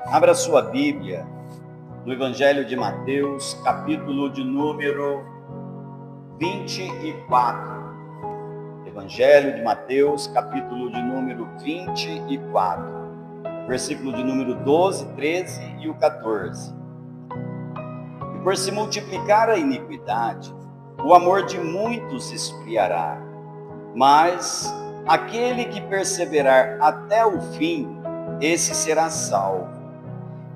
Abra sua Bíblia no Evangelho de Mateus, capítulo de número 24. Evangelho de Mateus, capítulo de número 24. Versículo de número 12, 13 e o 14. E por se multiplicar a iniquidade, o amor de muitos esfriará, mas aquele que perseverar até o fim, esse será salvo.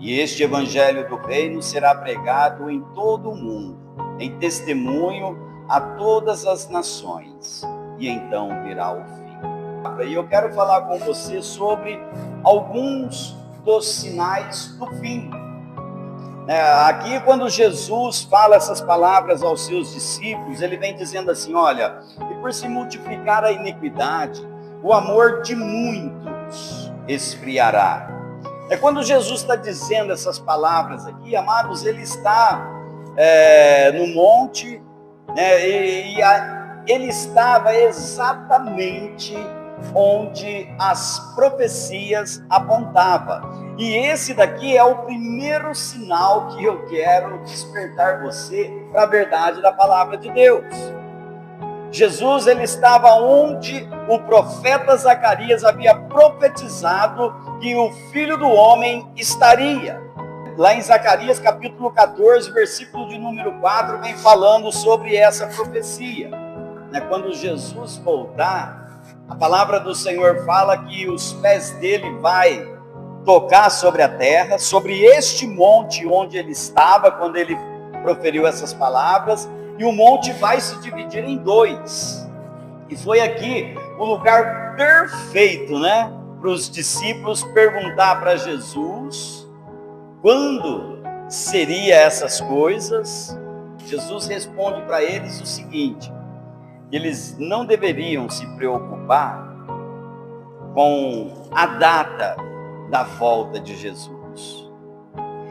E este evangelho do reino será pregado em todo o mundo, em testemunho a todas as nações, e então virá o fim. E eu quero falar com você sobre alguns dos sinais do fim. Aqui, quando Jesus fala essas palavras aos seus discípulos, ele vem dizendo assim: olha, e por se multiplicar a iniquidade, o amor de muitos esfriará. Quando Jesus está dizendo essas palavras aqui, amados, ele está no monte, ele estava exatamente onde as profecias apontavam. E esse daqui é o primeiro sinal que eu quero despertar você para a verdade da palavra de Deus. Jesus, ele estava onde o profeta Zacarias havia profetizado que o Filho do Homem estaria. Lá em Zacarias capítulo 14, versículo de número 4, vem falando sobre essa profecia. Quando Jesus voltar, a palavra do Senhor fala que os pés dele vai tocar sobre a terra, sobre este monte onde ele estava, quando ele proferiu essas palavras, e o monte vai se dividir em dois. E foi aqui o lugar perfeito, para os discípulos perguntar para Jesus quando seria essas coisas. Jesus responde para eles o seguinte: eles não deveriam se preocupar com a data da volta de Jesus.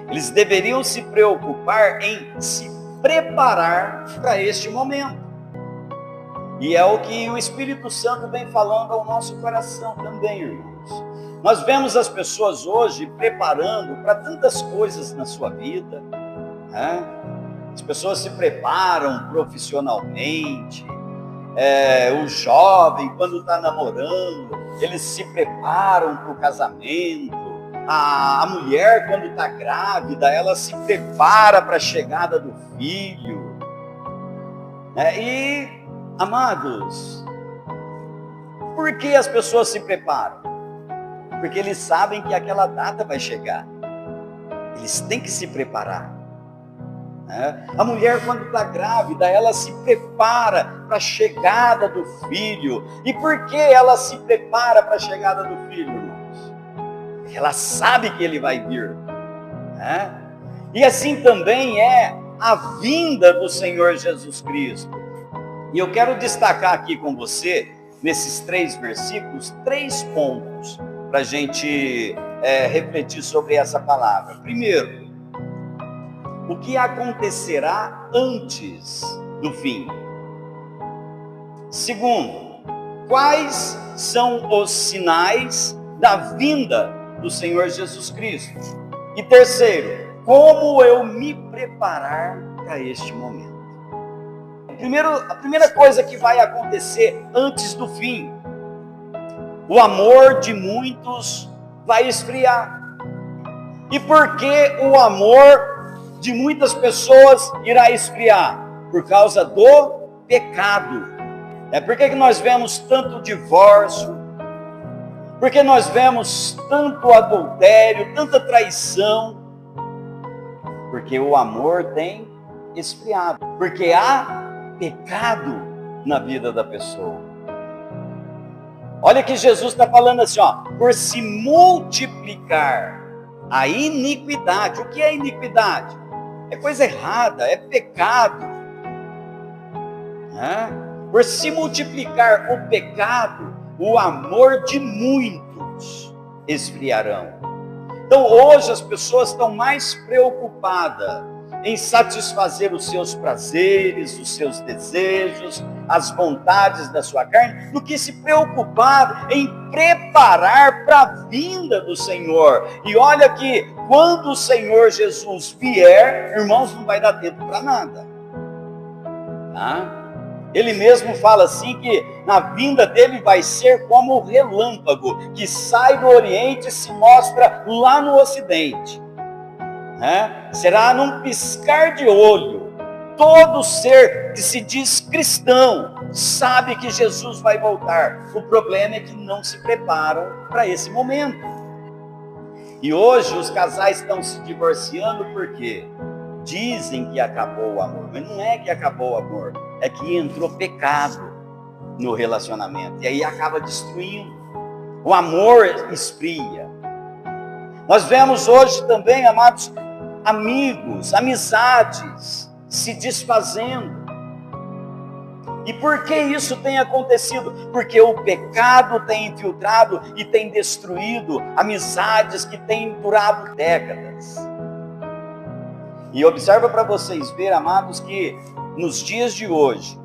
Eles deveriam se preocupar em se preparar para este momento. E é o que o Espírito Santo vem falando ao nosso coração também, irmãos. Nós vemos as pessoas hoje preparando para tantas coisas na sua vida, As pessoas se preparam profissionalmente. O jovem, quando está namorando, eles se preparam para o casamento. A mulher, quando está grávida, ela se prepara para a chegada do filho. E, amados, por que as pessoas se preparam? Porque eles sabem que aquela data vai chegar. Eles têm que se preparar. A mulher, quando está grávida, ela se prepara para a chegada do filho. E por que ela se prepara para a chegada do filho, irmãos? Porque ela sabe que ele vai vir. E assim também é a vinda do Senhor Jesus Cristo. E eu quero destacar aqui com você, nesses 3 versículos, 3 pontos para a gente refletir sobre essa palavra. Primeiro, o que acontecerá antes do fim? Segundo, quais são os sinais da vinda do Senhor Jesus Cristo? E terceiro, como eu me preparar para este momento? A primeira coisa que vai acontecer antes do fim: o amor de muitos vai esfriar. E por que o amor de muitas pessoas irá esfriar? Por causa do pecado. Por que nós vemos tanto divórcio? Por que nós vemos tanto adultério, tanta traição? Porque o amor tem esfriado. Porque há pecado na vida da pessoa. Olha que Jesus está falando assim, por se multiplicar a iniquidade. O que é iniquidade? É coisa errada, é pecado. Por se multiplicar o pecado, o amor de muitos esfriarão. Então hoje as pessoas estão mais preocupadas em satisfazer os seus prazeres, os seus desejos, as vontades da sua carne, do que se preocupar em preparar para a vinda do Senhor. E olha que quando o Senhor Jesus vier, irmãos, não vai dar tempo para nada. Tá? Ele mesmo fala assim que na vinda dele vai ser como o relâmpago que sai do Oriente e se mostra lá no Ocidente. Será num piscar de olho. Todo ser que se diz cristão sabe que Jesus vai voltar. O problema é que não se preparam para esse momento. E hoje os casais estão se divorciando porque dizem que acabou o amor, mas não é que acabou o amor, é que entrou pecado no relacionamento, e aí acaba destruindo. O amor esfria. Nós vemos hoje também, amados, amigos, amizades se desfazendo. E por que isso tem acontecido? Porque o pecado tem infiltrado e tem destruído amizades que têm durado décadas. E observa para vocês verem, amados, que nos dias de hoje,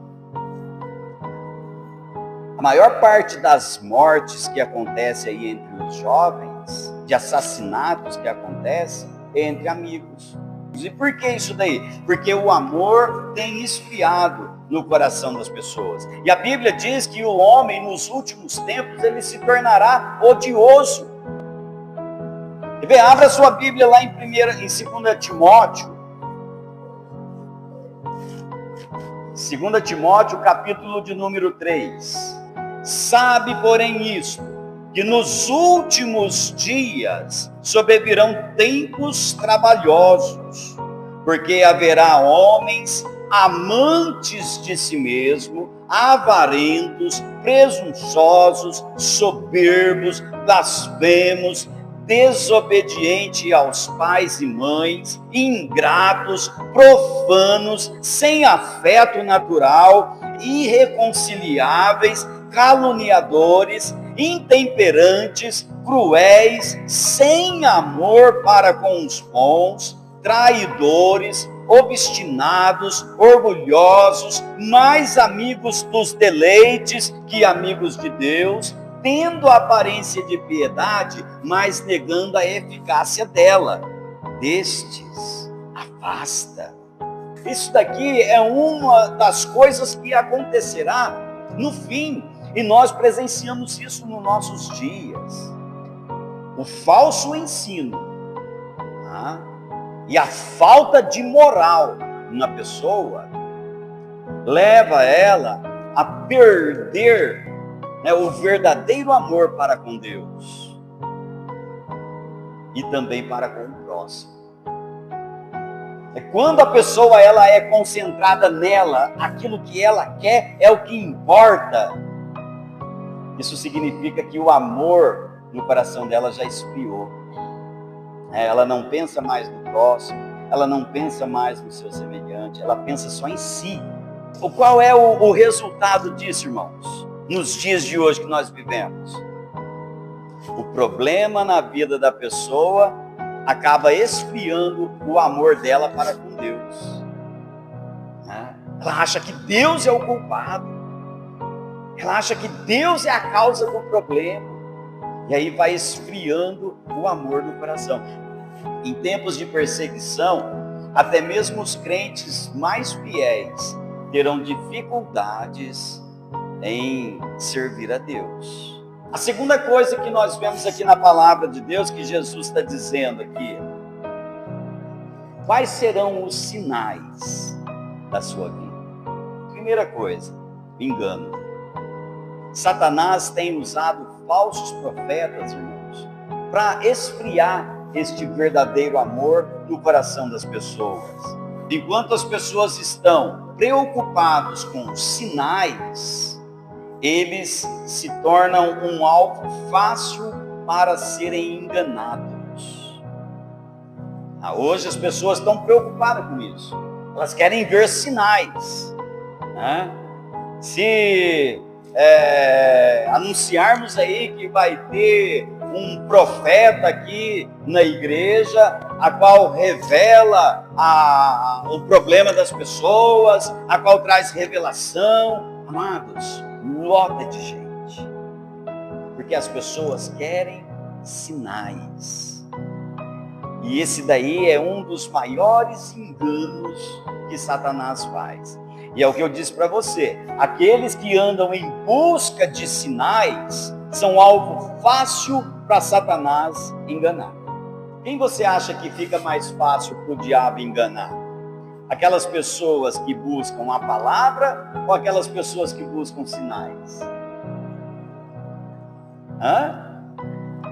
a maior parte das mortes que acontece aí entre os jovens, de assassinatos que acontecem, é entre amigos. E por que isso daí? Porque o amor tem esfriado no coração das pessoas. E a Bíblia diz que o homem, nos últimos tempos, ele se tornará odioso. E bem, abra sua Bíblia lá em 2 Timóteo. 2 Timóteo, capítulo de número 3. Sabe, porém, isto, que nos últimos dias sobrevirão tempos trabalhosos, porque haverá homens amantes de si mesmo, avarentos, presunçosos, soberbos, blasfemos, desobedientes aos pais e mães, ingratos, profanos, sem afeto natural, irreconciliáveis, caluniadores, intemperantes, cruéis, sem amor para com os bons, traidores, obstinados, orgulhosos, mais amigos dos deleites que amigos de Deus, tendo a aparência de piedade, mas negando a eficácia dela. Destes, afasta. Isso daqui é uma das coisas que acontecerá no fim, e nós presenciamos isso nos nossos dias. O falso ensino, e a falta de moral na pessoa leva ela a perder o verdadeiro amor para com Deus e também para com o próximo. Quando a pessoa ela é concentrada nela, aquilo que ela quer é o que importa. Isso significa que o amor no coração dela já esfriou. Ela não pensa mais no próximo, ela não pensa mais no seu semelhante, ela pensa só em si. Qual é o resultado disso, irmãos? Nos dias de hoje que nós vivemos, o problema na vida da pessoa acaba esfriando o amor dela para com Deus. Ela acha que Deus é o culpado, ela acha que Deus é a causa do problema, e aí vai esfriando o amor do coração. Em tempos de perseguição, até mesmo os crentes mais fiéis terão dificuldades em servir a Deus. A segunda coisa que nós vemos aqui na palavra de Deus, que Jesus está dizendo aqui: quais serão os sinais da sua vida? Primeira coisa, engano. Satanás tem usado falsos profetas, irmãos, para esfriar este verdadeiro amor no coração das pessoas. Enquanto as pessoas estão preocupados com sinais, eles se tornam um alvo fácil para serem enganados. Hoje as pessoas estão preocupadas com isso. Elas querem ver sinais. Se anunciarmos aí que vai ter um profeta aqui na igreja, a qual revela o problema das pessoas, a qual traz revelação, Amados, lota de gente. Porque as pessoas querem sinais. E esse daí é um dos maiores enganos que Satanás faz. E é o que eu disse para você. Aqueles que andam em busca de sinais são alvo fácil para Satanás enganar. Quem você acha que fica mais fácil para o diabo enganar? Aquelas pessoas que buscam a palavra ou aquelas pessoas que buscam sinais?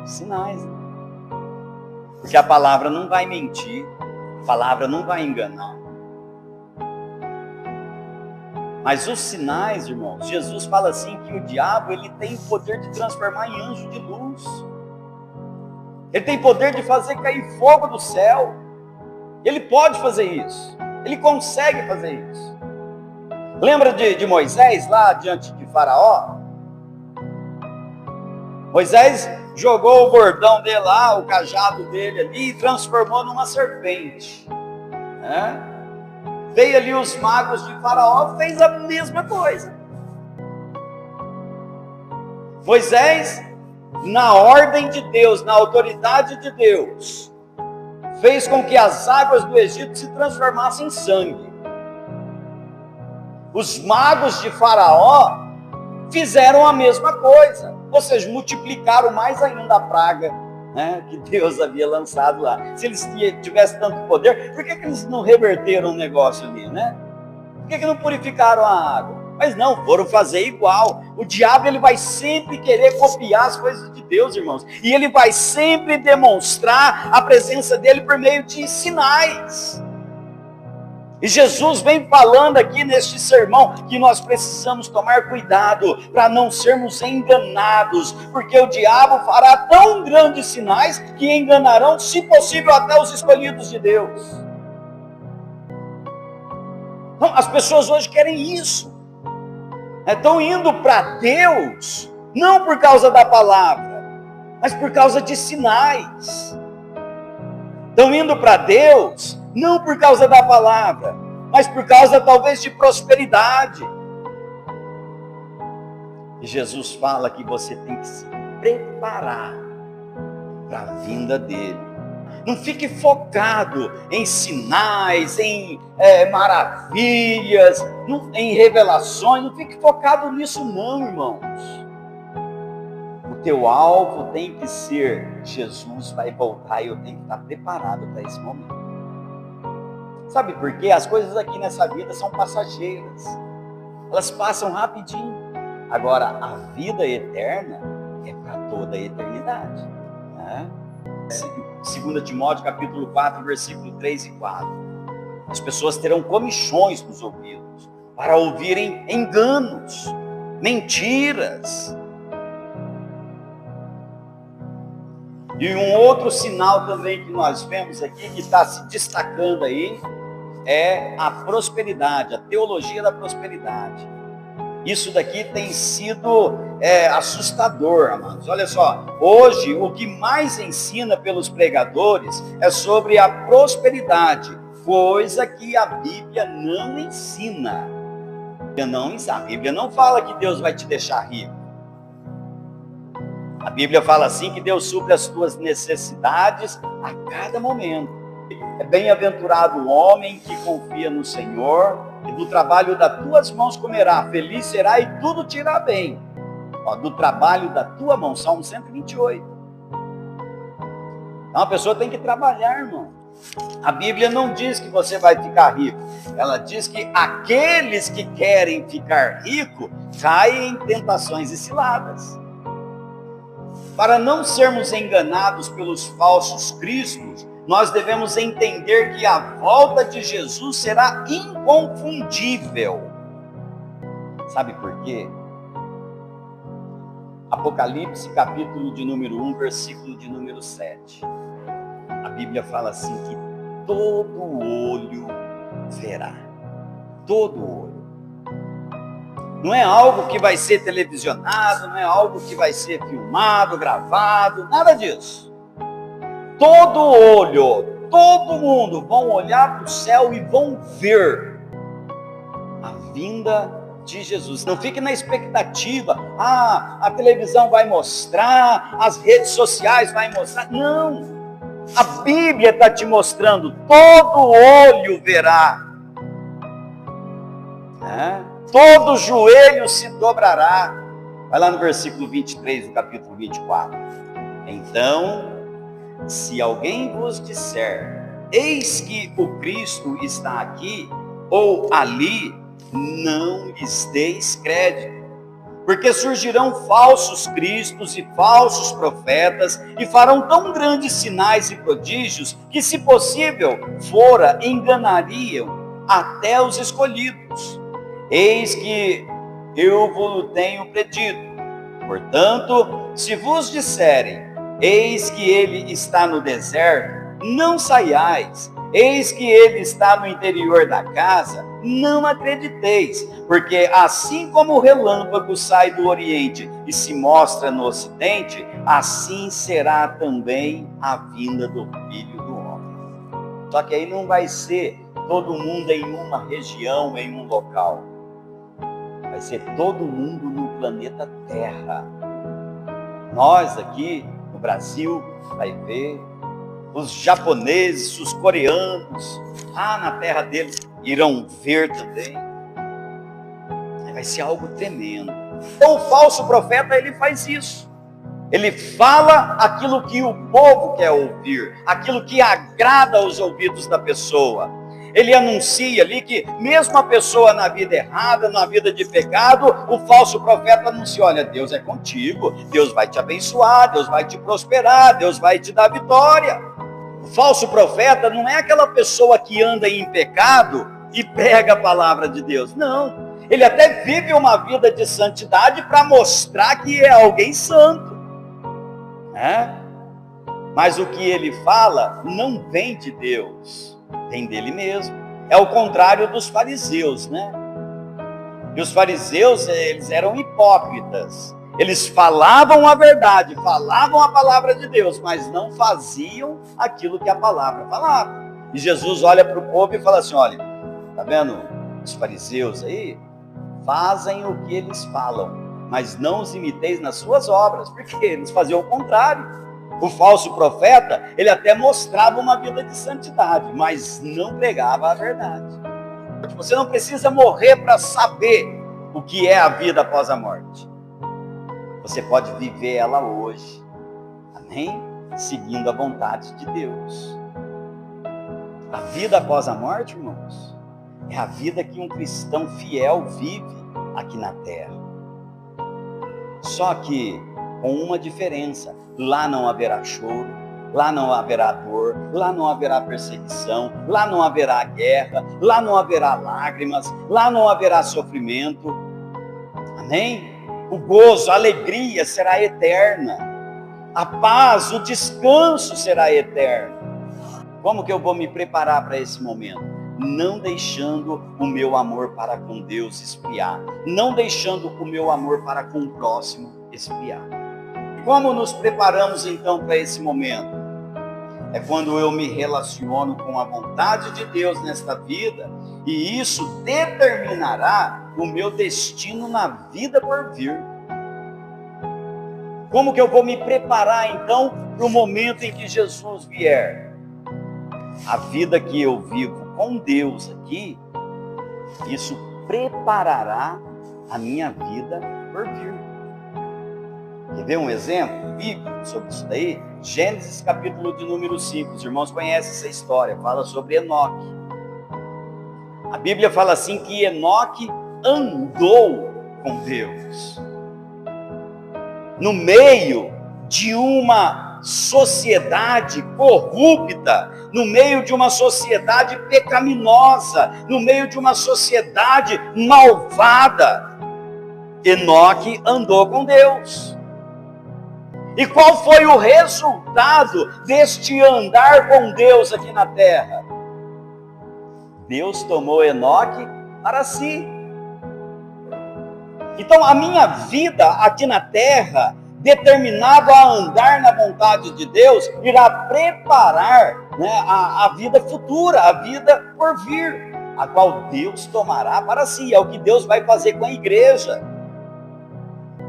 Sinais. Porque a palavra não vai mentir, a palavra não vai enganar. Mas os sinais, irmãos, Jesus fala assim que o diabo ele tem o poder de transformar em anjo de luz. Ele tem poder de fazer cair fogo do céu. Ele pode fazer isso. Ele consegue fazer isso. Lembra de Moisés lá diante de Faraó? Moisés jogou o bordão dele lá, o cajado dele ali e transformou numa serpente. Veio ali os magos de Faraó, fez a mesma coisa. Moisés, na ordem de Deus, na autoridade de Deus, fez com que as águas do Egito se transformassem em sangue. Os magos de Faraó fizeram a mesma coisa, ou seja, multiplicaram mais ainda a praga, que Deus havia lançado lá. Se eles tivessem tanto poder, por que eles não reverteram o negócio ali, né? Por que não purificaram a água? Mas não, foram fazer igual. O diabo ele vai sempre querer copiar as coisas de Deus, irmãos. E ele vai sempre demonstrar a presença dele por meio de sinais. E Jesus vem falando aqui neste sermão que nós precisamos tomar cuidado para não sermos enganados, porque o diabo fará tão grandes sinais que enganarão, se possível, até os escolhidos de Deus. Então, as pessoas hoje querem isso. Estão indo para Deus, não por causa da palavra, mas por causa de sinais. Estão indo para Deus, não por causa da palavra, mas por causa talvez de prosperidade. E Jesus fala que você tem que se preparar para a vinda dele. Não fique focado em sinais, em maravilhas, em revelações. Não fique focado nisso não, irmãos. O teu alvo tem que ser, Jesus vai voltar e eu tenho que estar preparado para esse momento. Sabe por quê? As coisas aqui nessa vida são passageiras. Elas passam rapidinho. Agora, a vida eterna é para toda a eternidade. 2 Timóteo capítulo 4, versículo 3 e 4. As pessoas terão comichões nos ouvidos para ouvirem enganos, mentiras. E um outro sinal também que nós vemos aqui, que está se destacando aí, é a prosperidade, a teologia da prosperidade. Isso daqui tem sido assustador, amados. Olha só, hoje o que mais ensina pelos pregadores é sobre a prosperidade, coisa que a Bíblia não ensina. A Bíblia não fala que Deus vai te deixar rico. A Bíblia fala assim que Deus supre as tuas necessidades a cada momento. É bem-aventurado o homem que confia no Senhor, e do trabalho das tuas mãos comerá, feliz será e tudo te irá bem. Do trabalho da tua mão, Salmo 128. Então a pessoa tem que trabalhar, irmão. A Bíblia não diz que você vai ficar rico. Ela diz que aqueles que querem ficar rico caem em tentações e ciladas. Para não sermos enganados pelos falsos cristos, nós devemos entender que a volta de Jesus será inconfundível. Sabe por quê? Apocalipse, capítulo de número 1, versículo de número 7. A Bíblia fala assim que todo olho verá. Todo olho. Não é algo que vai ser televisionado, não é algo que vai ser filmado, gravado, nada disso. Todo olho, todo mundo vão olhar para o céu e vão ver a vinda de Jesus. Não fique na expectativa, a televisão vai mostrar, as redes sociais vai mostrar. Não, a Bíblia está te mostrando, todo olho verá, né? Todo joelho se dobrará. Vai lá no versículo 23 do capítulo 24. Então, se alguém vos disser, eis que o Cristo está aqui ou ali, não lhes deis crédito, porque surgirão falsos cristos e falsos profetas, e farão tão grandes sinais e prodígios, que, se possível fora, enganariam até os escolhidos. Eis que eu vos tenho predito. Portanto, se vos disserem, eis que ele está no deserto, não saiais. Eis que ele está no interior da casa, não acrediteis, porque assim como o relâmpago sai do oriente e se mostra no ocidente, assim será também a vinda do Filho do Homem. Só que aí não vai ser todo mundo em uma região, em um local. Vai ser todo mundo no planeta Terra. Nós aqui no Brasil, vai ver, os japoneses, os coreanos, na terra deles, irão ver também. Vai ser algo tremendo. Então o falso profeta, ele faz isso. Ele fala aquilo que o povo quer ouvir, aquilo que agrada aos ouvidos da pessoa. Ele anuncia ali que mesmo a pessoa na vida errada, na vida de pecado, o falso profeta anuncia, olha, Deus é contigo, Deus vai te abençoar, Deus vai te prosperar, Deus vai te dar vitória. O falso profeta não é aquela pessoa que anda em pecado e prega a palavra de Deus. Não, ele até vive uma vida de santidade para mostrar que é alguém santo, né? Mas o que ele fala não vem de Deus, vem dele mesmo. É o contrário dos fariseus, né? E os fariseus, eles eram hipócritas. Eles falavam a verdade, falavam a palavra de Deus, mas não faziam aquilo que a palavra falava. E Jesus olha para o povo e fala assim, olha, tá vendo os fariseus aí? Fazem o que eles falam, mas não os imiteis nas suas obras, porque eles faziam o contrário. O falso profeta, ele até mostrava uma vida de santidade, mas não pregava a verdade. Você não precisa morrer para saber o que é a vida após a morte. Você pode viver ela hoje, amém? Seguindo a vontade de Deus. A vida após a morte, irmãos, é a vida que um cristão fiel vive aqui na terra. Só que com uma diferença: lá não haverá choro, lá não haverá dor, lá não haverá perseguição, lá não haverá guerra, lá não haverá lágrimas, lá não haverá sofrimento, amém? O gozo, a alegria será eterna, a paz, o descanso será eterno. Como que eu vou me preparar para esse momento? Não deixando o meu amor para com Deus esfriar, não deixando o meu amor para com o próximo esfriar. Como nos preparamos então para esse momento? É quando eu me relaciono com a vontade de Deus nesta vida, e isso determinará o meu destino na vida por vir. Como que eu vou me preparar então para o momento em que Jesus vier? A vida que eu vivo com Deus aqui, isso preparará a minha vida por vir. Quer ver um exemplo bíblico sobre isso daí? Gênesis capítulo de número 5. Os irmãos conhecem essa história, fala sobre Enoque. A Bíblia fala assim que Enoque andou com Deus. No meio de uma sociedade corrupta, no meio de uma sociedade pecaminosa, no meio de uma sociedade malvada, Enoque andou com Deus. E qual foi o resultado deste andar com Deus aqui na terra? Deus tomou Enoque para si. Então a minha vida aqui na terra, determinado a andar na vontade de Deus, irá preparar, né, a vida futura, a vida por vir. a qual Deus tomará para si. É o que Deus vai fazer com a igreja.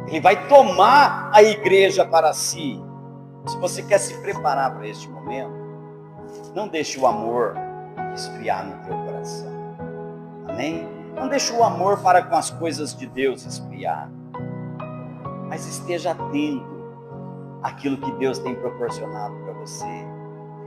Ele vai tomar a igreja para si. Se você quer se preparar para este momento, não deixe o amor esfriar no teu coração. Amém? Não deixe o amor para com as coisas de Deus esfriar. Mas esteja atento àquilo que Deus tem proporcionado para você.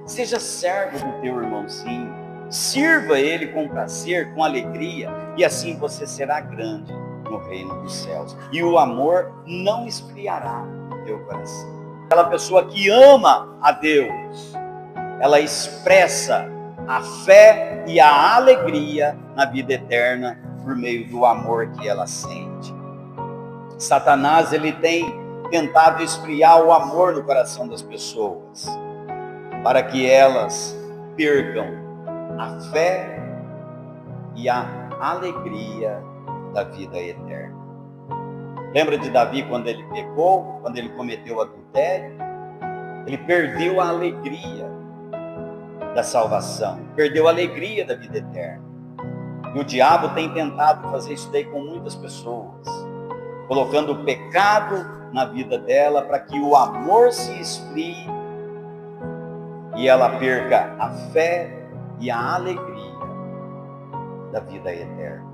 Seja servo do teu irmãozinho. Sirva ele com prazer, com alegria, e assim você será grande no reino dos céus. E o amor não esfriará no teu coração. Aquela pessoa que ama a Deus, ela expressa a fé e a alegria na vida eterna por meio do amor que ela sente. Satanás, ele tem tentado esfriar o amor no coração das pessoas, para que elas percam a fé e a alegria da vida eterna. Lembra de Davi quando ele pecou, quando ele cometeu adultério? Ele perdeu a alegria da salvação, perdeu a alegria da vida eterna. E o diabo tem tentado fazer isso daí com muitas pessoas, colocando o pecado na vida dela para que o amor se esfrie e ela perca a fé e a alegria da vida eterna.